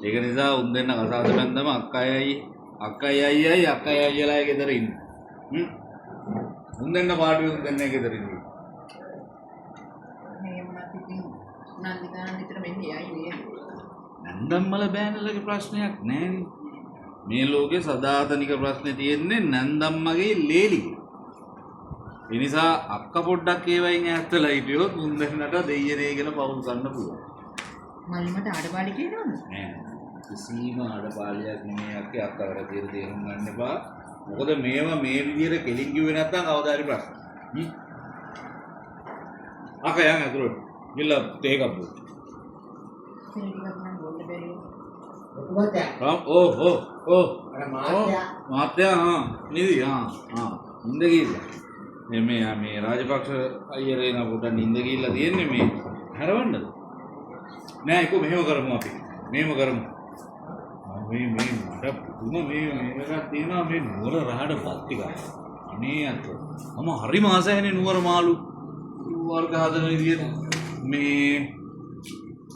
ඒක නිසා උන් දෙන්න කතාවද බැන්දම අක්කයි අයියලා ගෙදර ඉන්නේ. උන් දෙන්න පාඩුවේ උන් දෙන්න ගෙදර ඉන්නේ. මේ මොනවද ඉතින් නන්දිකාන් විතර මෙන්නේ ආයේ නන්දම්මල බෑනලගේ ප්‍රශ්නයක් නෑනේ. මේ ලෝකේ සදාතනික ප්‍රශ්නේ තියෙන්නේ නන්දම්මගේ ලේලි. ඒ නිසා අක්ක පොඩ්ඩක් ඒ වයින් ඈත්ලා හිටියොත් මුන් දෙන්නට දෙයියනේ කියලා පවුල් ගන්න පුළුවන්. මල්ලිමට ආඩපාලි කියනවද? නෑ. කිසිම ආඩපාලියක් නෙමෙයි අක්කේ අක්කවර කියලා තේරුම් ගන්න එපා. මොකද මේවා මේ විදිහට කෙලින් කිව්වේ නැත්නම් කවදා හරි ප්‍රශ්න. අක්ක යන් අතුරට. ගිල්ල තේ කප්පු. තේ ටිකක් නම් බොන්න බැරි. මාත්‍යා නිදි නින්ද ගිහිල්ලා මේ රාජපක්ෂ අයියරේ නා පොඩ්ඩක් නින්ද ගිහිල්ලා තියෙන්නේ මේ හරවන්නද නෑ ඒක මෙහෙම කරමු අපි මෙහෙම කරමු මේ මට පුදුම මේකක් තියෙනවා මේ නුවර රහඩ පත් ටික අනේ අත මම හරි මාසයනේ නුවර මාළු වර්ග හදන විදියට මේ